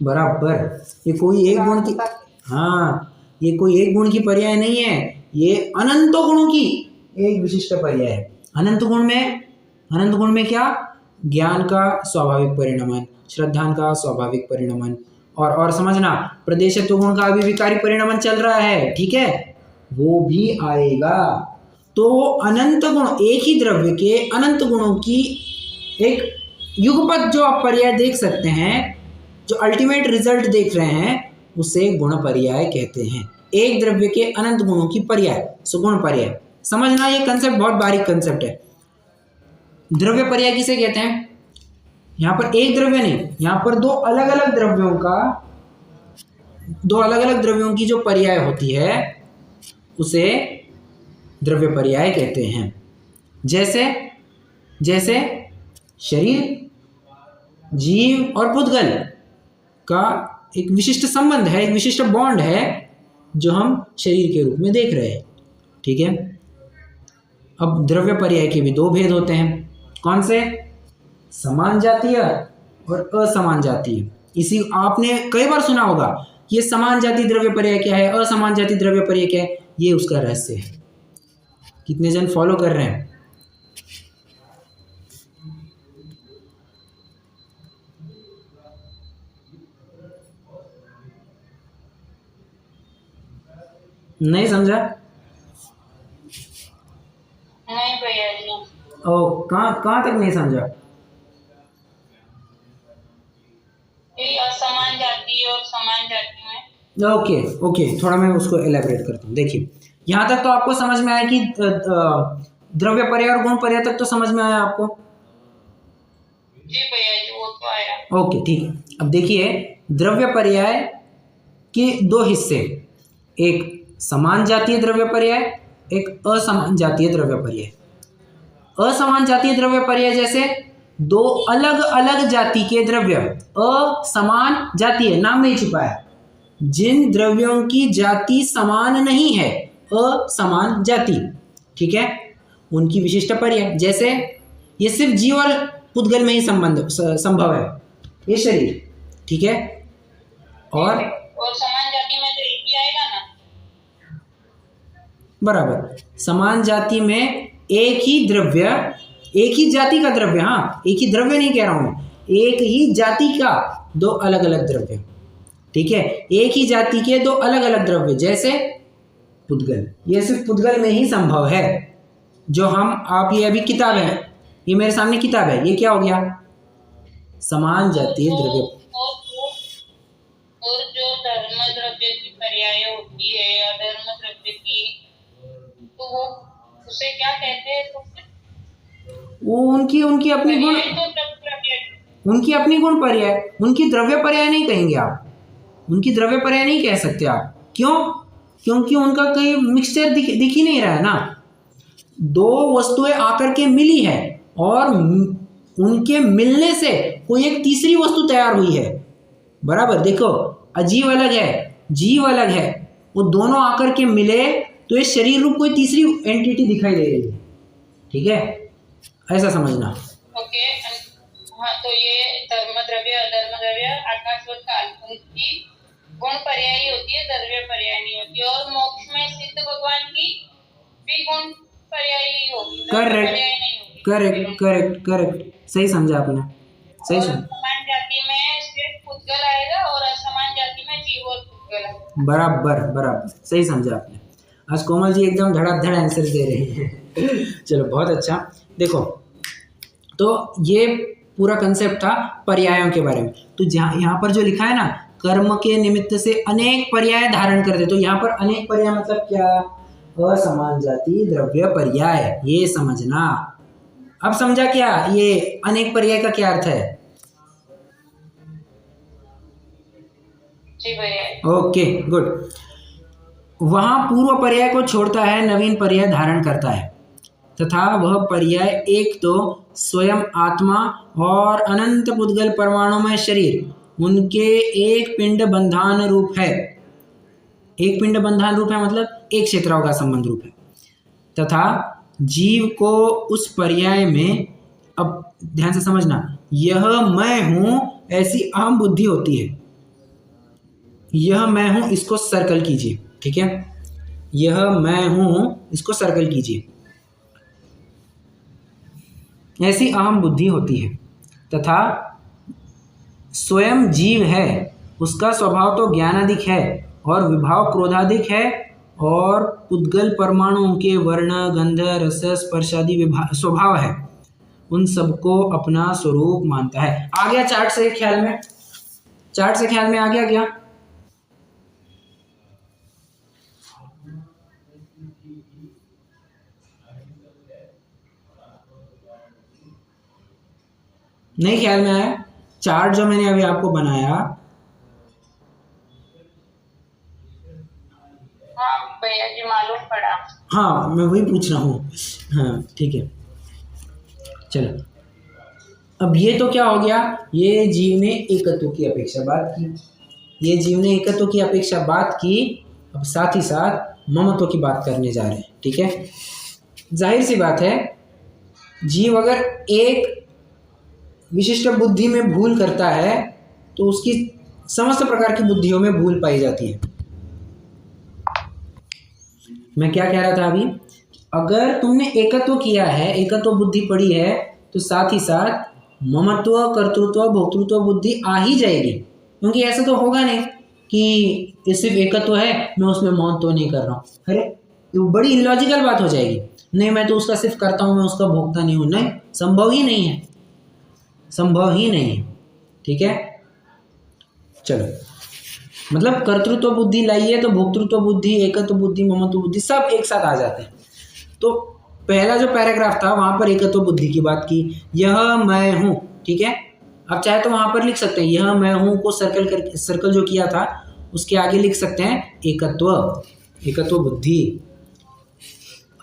बराबर, ये कोई एक गुण की, हाँ, ये कोई एक गुण की पर्याय नहीं है, ये अनंतों गुणों की एक विशिष्ट पर्याय है। अनंत गुण में क्या? ज्ञान का स्वाभाविक परिणमन, श्रद्धान का स्वाभाविक परिणमन, और समझना, प्रदेशत्व गुण का अभी विकारी परिणमन चल रहा है। ठीक है, वो भी आएगा। तो अनंत गुण, एक ही द्रव्य के अनंत गुणों की एक युगपत जो आप पर्याय देख सकते हैं, जो अल्टीमेट रिजल्ट देख रहे हैं, उसे गुण पर्याय कहते हैं। एक द्रव्य के अनंत गुणों की पर्याय, सुगुण पर्याय। समझना, ये कंसेप्ट बहुत बारीक कंसेप्ट है। द्रव्य पर्याय किसे कहते हैं? यहाँ पर एक द्रव्य नहीं, यहाँ पर दो अलग अलग द्रव्यों की जो पर्याय होती है, उसे द्रव्य पर्याय कहते हैं। जैसे जैसे शरीर, जीव और पुद्गल का एक विशिष्ट संबंध है, एक विशिष्ट बॉन्ड है, जो हम शरीर के रूप में देख रहे हैं। ठीक है, अब द्रव्य पर्याय के भी दो भेद होते हैं। कौन से? समान जातीय और असमान जातीय। इसी आपने कई बार सुना होगा, ये समान जाति द्रव्य पर्याय क्या है, असमान जाति द्रव्य पर्याय क्या है। ये उसका रहस्य है। कितने जन फॉलो कर रहे हैं? नहीं समझा? नहीं भैया जी। ओ, कहाँ तक नहीं समझा? ये असमान जाति और समान जाति में। ओके, थोड़ा मैं उसको एलैबोरेट करता हूँ। देखिए, यहाँ तक तो आपको समझ में आया कि द्रव्य पर्याय और गुण पर्याय तक तो समझ में आया आपको? जी भैया जी, वो तो आया। ओके, ठीक है। अब देखिए, द्रव्य पर्याय के दो हिस्से, एक समान जातीय द्रव्य पर्याय, एक असमान जातीय द्रव्य पर्याय। असमान जातीय द्रव्य पर्याय जैसे दो अलग अलग जाति के द्रव्य, असमान जातीय, नाम नहीं छिपा है, जिन द्रव्यों की जाति समान नहीं है, असमान जाति। ठीक है, उनकी विशिष्ट पर्याय। जैसे ये सिर्फ जीव और पुद्गल में ही संभव है, ये शरीर। ठीक है, और समान जाति में तो एक ही आएगा ना। बराबर, समान जाति में एक ही द्रव्य, एक ही जाति का द्रव्य, हाँ, एक ही द्रव्य नहीं कह रहा हूं मैं, एक ही जाति का दो अलग अलग द्रव्य। ठीक है। एक ही जाति के दो अलग अलग द्रव्य, जैसे पुद्गल, ये सिर्फ पुद्गल में ही संभव है। जो हम आप ये अभी किताब है, ये मेरे सामने किताब है, ये क्या हो गया, समान जातीय द्रव्य। और जो धर्म द्रव्य की पर्याय होती है या धर्म द्रव्य की, तो वो उसे क्या कहते हैं? तो वो उनकी उनकी अपनी गुण, उनकी अपनी गुण पर्याय, उनकी द्रव्य पर्याय नहीं कहेंगे आप, उनकी द्रव्य पर्याय नहीं कह सकते आप। क्यों? क्योंकि उनका कोई मिक्सचर दिख ही नहीं रहा है ना। दो वस्तुएं आकर के मिली है और उनके मिलने से कोई एक तीसरी वस्तु तैयार हुई है, बराबर। देखो, अजीव अलग है, जीव अलग है, वो दोनों आकर के मिले तो ये शरीर रूप कोई तीसरी एंटिटी दिखाई दे रही है, ठीक है, ऐसा समझना। ओके, हाँ, तो ये धर्म द्रव्य, अधर्म द्रव्य, आकाश और काल, उनकी गुण पर्यायी होती है, द्रव्य पर्याय नहीं होती। और मोक्ष में सिद्ध भगवान की भी गुण पर्यायी होगी, करेक्ट करेक्ट करेक्ट करेक्ट, सही समझा आपने, सही समझा। समान जाति में सिर्फ पुद्गल आएगा और असमान जाति में जीव और पुद्गल। बराबर बराबर, सही समझा आपने। आज कोमल जी एकदम धड़ाधड़ आंसर दे रहे हैं। चलो, बहुत अच्छा। देखो, तो ये पूरा कंसेप्ट था पर्यायों के बारे में। तो जहाँ यहाँ पर जो लिखा है ना, कर्म के निमित्त से अनेक पर्याय धारण करते, तो यहाँ पर अनेक पर्याय मतलब क्या, असमान जाति द्रव्य पर्याय, ये समझना। अब समझा क्या ये अनेक पर्याय का क्या अर्थ है? जी भैया। Okay, good. वहाँ पूर्व पर्याय को छोड़ता है, नवीन पर्याय धारण करता है, तथा वह पर्याय एक तो स्वयं आत्मा और अनंत पुद्गल परमाणुमय शरीर, उनके एक पिंड बंधान रूप है। एक पिंड बंधान रूप है मतलब एक क्षेत्राओं का संबंध रूप है, तथा जीव को उस पर्याय में, अब ध्यान से समझना, यह मैं हूं ऐसी अहम बुद्धि होती है। यह मैं हूं, इसको सर्कल कीजिए, ठीक है, यह मैं हूं, इसको सर्कल कीजिए, ऐसी अहम बुद्धि होती है। तथा स्वयं जीव है, उसका स्वभाव तो ज्ञानाधिक है और विभाव क्रोधाधिक है, और पुद्गल परमाणुओं के वर्ण गंध रस स्पर्शादि स्वभाव है, उन सबको अपना स्वरूप मानता है। आ गया चार्ट से ख्याल में? चार्ट से ख्याल में आ गया क्या? नहीं ख्याल में आया? चार्ट जो मैंने अभी आपको बनाया, हाँ भैया जी, मालूम पड़ा। हाँ, मैं वही पूछ रहा हूँ। हाँ, ठीक है, चलो। अब ये तो क्या हो गया, ये जीव ने एकत्व की अपेक्षा बात की, ये जीव ने एकत्व की अपेक्षा बात की। अब साथ ही साथ ममत्व की बात करने जा रहे हैं, ठीक है। जाहिर सी बात है, जीव अगर एक विशिष्ट बुद्धि में भूल करता है तो उसकी समस्त प्रकार की बुद्धियों में भूल पाई जाती है। मैं क्या कह रहा था अभी, अगर तुमने एकत्व किया है, एकत्व बुद्धि पड़ी है, तो साथ ही साथ ममत्व, कर्तृत्व, भोक्तृत्व बुद्धि आ ही जाएगी। क्योंकि ऐसा तो होगा नहीं कि ये सिर्फ एकत्व है, मैं उसमें ममत्व नहीं कर रहा हूँ। अरे, ये बड़ी इलॉजिकल बात हो जाएगी। नहीं, मैं तो उसका सिर्फ करता हूँ, मैं उसका भोगता नहीं हूँ। नहीं, संभव ही नहीं है, संभव ही नहीं है, ठीक है। चलो, मतलब कर्तृत्व बुद्धि लाइए तो भोक्तृत्व बुद्धि, एकत्व बुद्धि, ममत्व बुद्धि सब एक साथ आ जाते हैं। तो पहला जो पैराग्राफ था वहाँ पर एकत्व बुद्धि की बात की, यह मैं हूँ, ठीक है। अब चाहे तो वहाँ पर लिख सकते हैं, यह मैं हूँ को सर्कल कर, सर्कल जो किया था उसके आगे लिख सकते हैं एकत्व, एकत्व बुद्धि।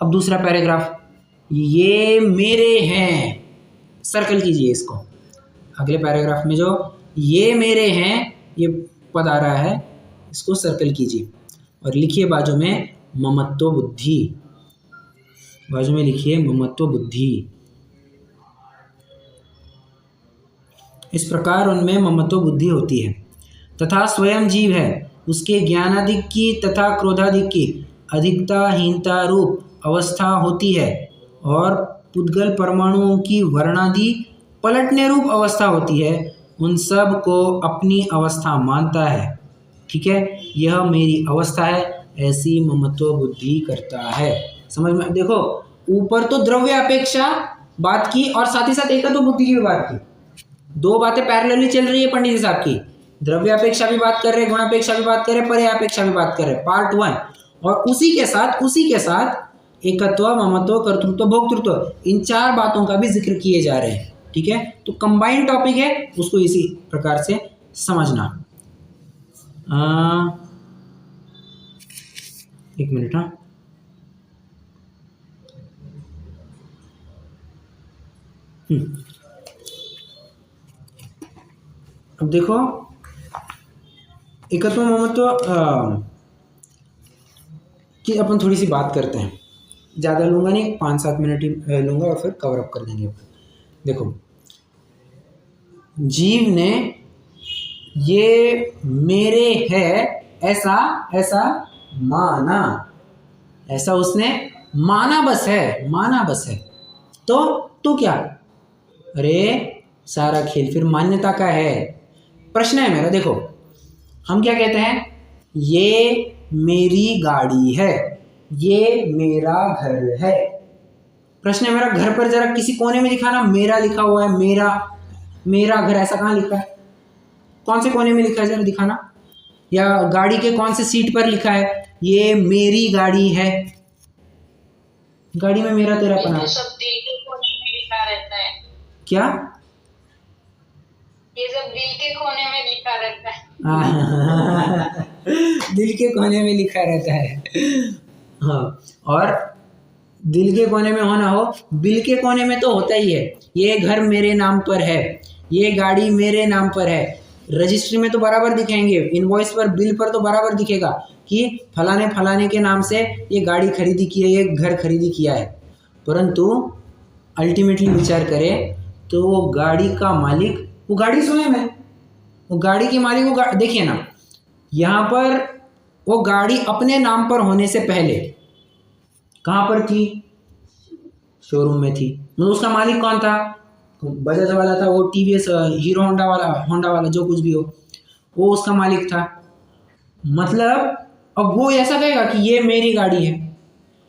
अब दूसरा पैराग्राफ, ये मेरे हैं, सर्कल कीजिए इसको। अगले पैराग्राफ में जो ये मेरे हैं ये पद आ रहा है, इसको सर्कल कीजिए और लिखिए बाजू में ममत्व बुद्धि, बाजू में लिखिए ममत्व बुद्धि। इस प्रकार उनमें ममत्व बुद्धि होती है। तथा स्वयं जीव है, उसके ज्ञानाधिक की तथा क्रोधाधिक की अधिकता हीनता रूप अवस्था होती है, और पुद्गल परमाणुओं की वर्णादि पलटने रूप अवस्था होती है। उन सब को अपनी अवस्था मानता है ठीक है, यह मेरी अवस्था है, ऐसी ममत्व बुद्धि करता है। समझ में? देखो ऊपर तो द्रव्य अपेक्षा बात की और साथ ही साथ एकत्व बुद्धि की भी बात की, दो बातें पैरेलली चल रही है पंडित जी साहब की। द्रव्य अपेक्षा भी बात कर रहे, गुण अपेक्षा भी बात कर रहे, पर्याय अपेक्षा भी बात कर रहे, पार्ट 1। और उसी के साथ एकत्व, ममत्व, कर्तृत्व, भोक्तृत्व, इन 4 बातों का भी जिक्र किए जा रहे हैं। ठीक है, तो कंबाइंड टॉपिक है, उसको इसी प्रकार से समझना। एक मिनट। हाँ, अब देखो एकत्व ममत्व की अपन थोड़ी सी बात करते हैं, ज़्यादा लूँगा नहीं, 5-7 मिनट ही लूँगा और फिर कवर अप कर देंगे। देखो जीव ने ये मेरे है ऐसा माना, ऐसा उसने माना बस है, तो क्या, अरे सारा खेल फिर मान्यता का है। प्रश्न है मेरा, देखो हम क्या कहते हैं, ये मेरी गाड़ी है, ये मेरा घर है। प्रश्न है मेरा, घर पर जरा किसी कोने में दिखाना, मेरा लिखा हुआ है, मेरा घर, ऐसा कहाँ लिखा है? कौन से कोने में लिखा है, जरा दिखाना। या गाड़ी के कौन से सीट पर लिखा है, ये मेरी गाड़ी है? गाड़ी में मेरा तेरा पना, सब दिल के कोने में लिखा रहता है। क्या? ये सब दिल के कोने में लिखा रहता है। दिल के कोने में लिखा रहता है। हाँ, और दिल के कोने में होना हो, बिल के कोने में तो होता ही है। ये घर मेरे नाम पर है, ये गाड़ी मेरे नाम पर है, रजिस्ट्री में तो बराबर दिखेंगे, इनवॉइस पर, बिल पर तो बराबर दिखेगा कि फलाने के नाम से ये गाड़ी खरीदी की है, ये घर खरीदी किया है। परंतु अल्टीमेटली विचार करें तो वो गाड़ी का मालिक, वो गाड़ी स्वयं है, वो गाड़ी के मालिक, वो देखिए ना, यहाँ पर वो गाड़ी अपने नाम पर होने से पहले कहाँ पर थी? शोरूम में थी। मतलब उसका मालिक कौन था? बजाज वाला था, वो टीवीएस, हीरो होंडा वाला जो कुछ भी हो, वो उसका मालिक था। मतलब अब वो ऐसा कहेगा कि ये मेरी गाड़ी है,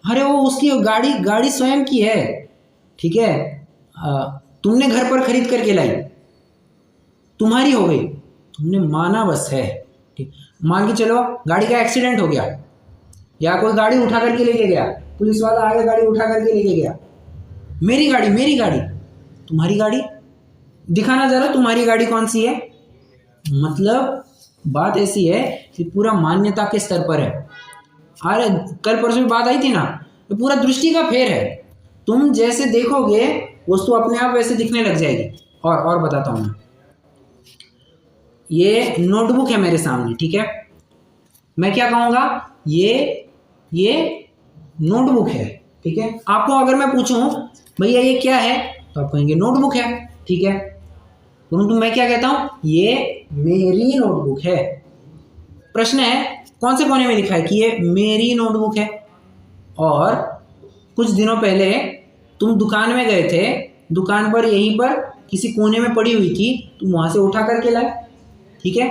अरे वो उसकी गाड़ी स्वयं की है। ठीक है, तुमने घर पर खरीद करके लाई, तुम्हारी हो गई, तुमने माना बस है। ठीक, मान के चलो गाड़ी का एक्सीडेंट हो गया, या कोई गाड़ी उठा करके लेके गया, पुलिस वाला आगे गाड़ी उठा करके लेके गया, मेरी गाड़ी, तुम्हारी गाड़ी, दिखाना जरा तुम्हारी गाड़ी कौन सी है। मतलब बात ऐसी है कि पूरा मान्यता के स्तर पर है। अरे कल परसों बात आई थी ना, तो पूरा दृष्टि का फेर है। तुम जैसे देखोगे वस्तु अपने आप वैसे दिखने लग जाएगी। और बताता हूँ मैं, ये नोटबुक है मेरे सामने, ठीक है, मैं क्या कहूँगा, ये नोटबुक है। ठीक है, आपको अगर मैं पूछूं भैया ये क्या है, तो आप कहेंगे नोटबुक है। ठीक है, परंतु मैं क्या कहता हूं, ये मेरी नोटबुक है। प्रश्न है कौन से कोने में लिखा है कि ये मेरी नोटबुक है। और कुछ दिनों पहले तुम दुकान में गए थे, दुकान पर यहीं पर किसी कोने में पड़ी हुई थी, तुम वहां से उठा करके लाए। ठीक है,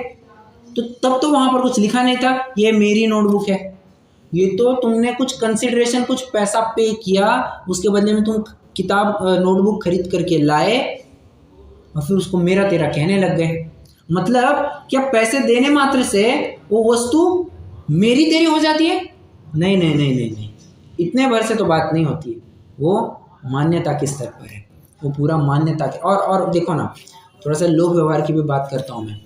तो तब तो वहां पर कुछ लिखा नहीं था ये मेरी नोटबुक है। ये तो तुमने कुछ कंसिडरेशन, कुछ पैसा पे किया, उसके बदले में तुम किताब, नोटबुक खरीद करके लाए और फिर उसको मेरा तेरा कहने लग गए। मतलब क्या पैसे देने मात्र से वो वस्तु मेरी तेरी हो जाती है? नहीं, इतने भर से तो बात नहीं होती है। वो मान्यता के स्तर पर है, वो पूरा मान्यता के। और देखो ना, थोड़ा सा लोक व्यवहार की भी बात करता हूँ मैं।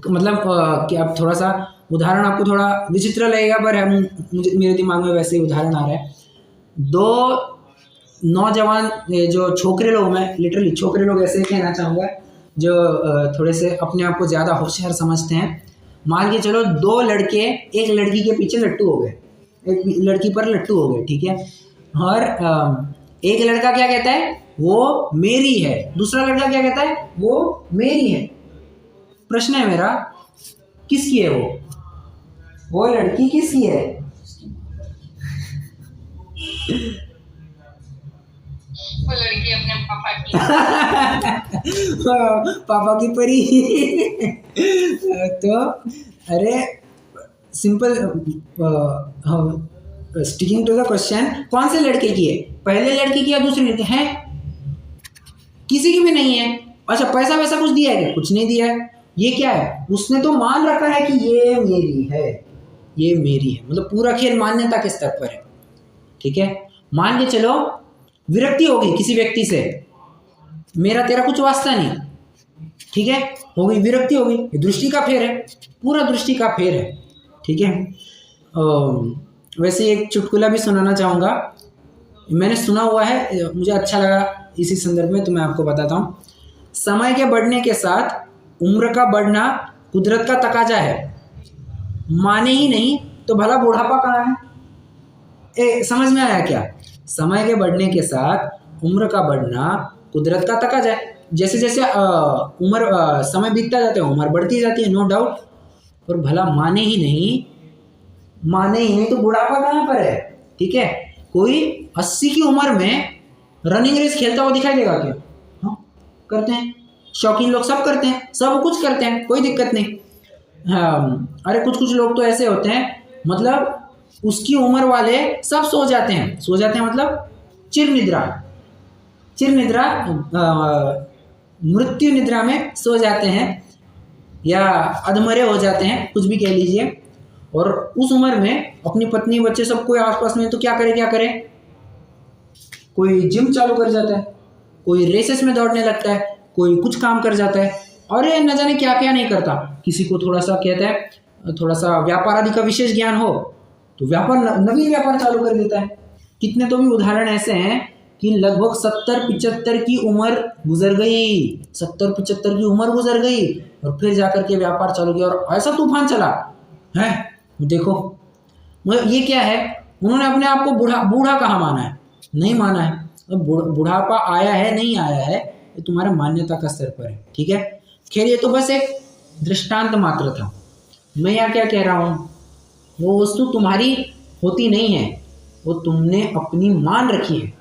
मतलब कि अब थोड़ा सा उदाहरण आपको थोड़ा विचित्र लगेगा, पर मुझे मेरे दिमाग में वैसे ही उदाहरण आ रहा है। 2 नौजवान जो छोकरे लोग, मैं लिटरली छोकरे लोग ऐसे ही कहना चाहूँगा, जो थोड़े से अपने आप को ज़्यादा होशियार समझते हैं। मान के चलो 2 लड़के एक लड़की के पीछे लट्टू हो गए, एक लड़की पर लट्टू हो गए। ठीक है, और एक लड़का क्या कहता है, वो मेरी है, दूसरा लड़का क्या कहता है, वो मेरी है। प्रश्न है मेरा, किसकी है वो लड़की किसकी है? वो लड़की लड़की अपने पापा की। पापा की परी। तो अरे simple, sticking to the question, कौन से लड़के की है, पहले लड़के की या दूसरे लड़के है? किसी की भी नहीं है। अच्छा पैसा वैसा कुछ दिया है क्या? कुछ नहीं दिया है। ये क्या है? उसने तो मान रखा है कि ये मेरी है, ये मेरी है, मतलब पूरा खेल मान्यता के स्तर पर है। ठीक है, मान के चलो विरक्ति हो गई किसी व्यक्ति से, मेरा तेरा कुछ वास्ता नहीं, ठीक है, हो गई विरक्ति हो गई, ये दृष्टि का फेर है, पूरा दृष्टि का फेर है। ठीक है, वैसे एक चुटकुला भी सुनाना चाहूँगा, मैंने सुना हुआ है, मुझे अच्छा लगा इसी संदर्भ में, तो मैं आपको बताता हूँ। समय के बढ़ने के साथ उम्र का बढ़ना कुदरत का तकाजा है, माने ही नहीं तो भला बुढ़ापा कहाँ है? समझ में आया क्या? समय के बढ़ने के साथ उम्र का बढ़ना कुदरत का तकाजा है। जैसे जैसे उम्र समय बीतता जाता है उम्र बढ़ती जाती है, नो डाउट, और भला माने ही नहीं तो बुढ़ापा कहाँ पर है? ठीक है, कोई 80 की उम्र में रनिंग रेस खेलता हुआ दिखाई देगा क्या? हाँ करते हैं, शौकीन लोग सब करते हैं, सब कुछ करते हैं, कोई दिक्कत नहीं। हाँ, अरे कुछ लोग तो ऐसे होते हैं, मतलब उसकी उम्र वाले सब सो जाते हैं मतलब चिर निद्रा मृत्यु निद्रा में सो जाते हैं या अधमरे हो जाते हैं, कुछ भी कह लीजिए। और उस उम्र में अपनी पत्नी बच्चे सब कोई आसपास में, तो क्या करे, कोई जिम चालू कर जाता है, कोई रेसेस में दौड़ने लगता है, कोई कुछ काम कर जाता है, और ये न जाने क्या क्या नहीं करता। किसी को थोड़ा सा कहता है, थोड़ा सा व्यापार आदि का विशेष ज्ञान हो तो नवीन व्यापार चालू कर देता है। कितने तो भी उदाहरण ऐसे हैं कि लगभग 70-75 की उम्र गुजर गई, 70-75 की उम्र गुजर गई और फिर जाकर के व्यापार चालू किया, और ऐसा तूफान चला है। देखो ये क्या है, उन्होंने अपने आप को बूढ़ा कहाँ माना है? नहीं माना है। अब बुढ़ापा आया है नहीं आया है, ये तुम्हारा मान्यता का स्तर पर है। ठीक है, खैर ये तो बस एक दृष्टांत मात्र था। मैं यहाँ क्या कह रहा हूँ, वो वस्तु तुम्हारी होती नहीं है, वो तुमने अपनी मान रखी है,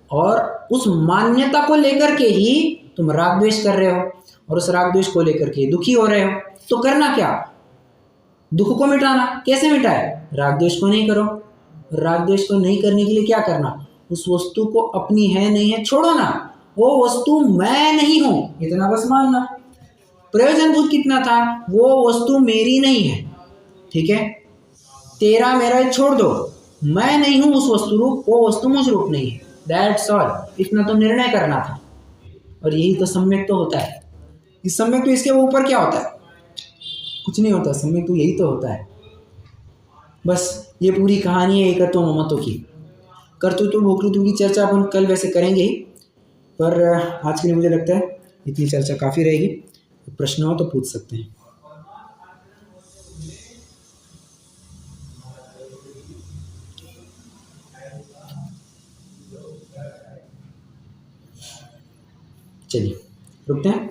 और उस मान्यता को लेकर के ही तुम राग द्वेष कर रहे हो, और उस राग द्वेष को लेकर के दुखी हो रहे हो। तो करना क्या? दुख को मिटाना। कैसे मिटाए? राग द्वेष को नहीं करो। राग द्वेष को नहीं करने के लिए क्या करना? उस वस्तु को अपनी है नहीं है छोड़ो ना, वो वस्तु मैं नहीं हूं, इतना बस मानना। प्रयोजन बोध कितना था, वो वस्तु मेरी नहीं है, ठीक है, तेरा मेरा छोड़ दो, मैं नहीं हूं उस वस्तु रूप, वो वस्तु मुझ रूप नहीं है, दैट्स ऑल। इतना तो निर्णय करना था, और यही तो सम्यक तो होता है। इस सम्यक तो इसके ऊपर क्या होता है? कुछ नहीं होता, सम्यक तो यही तो होता है। बस ये पूरी कहानी है एकत्व ममत्व की। कर्तृत्व भोक्तृत्व की चर्चा अपन कल वैसे करेंगे ही, पर आज के लिए मुझे लगता है इतनी चर्चा काफ़ी रहेगी। प्रश्न हो तो पूछ सकते हैं। चलिए रुकते हैं।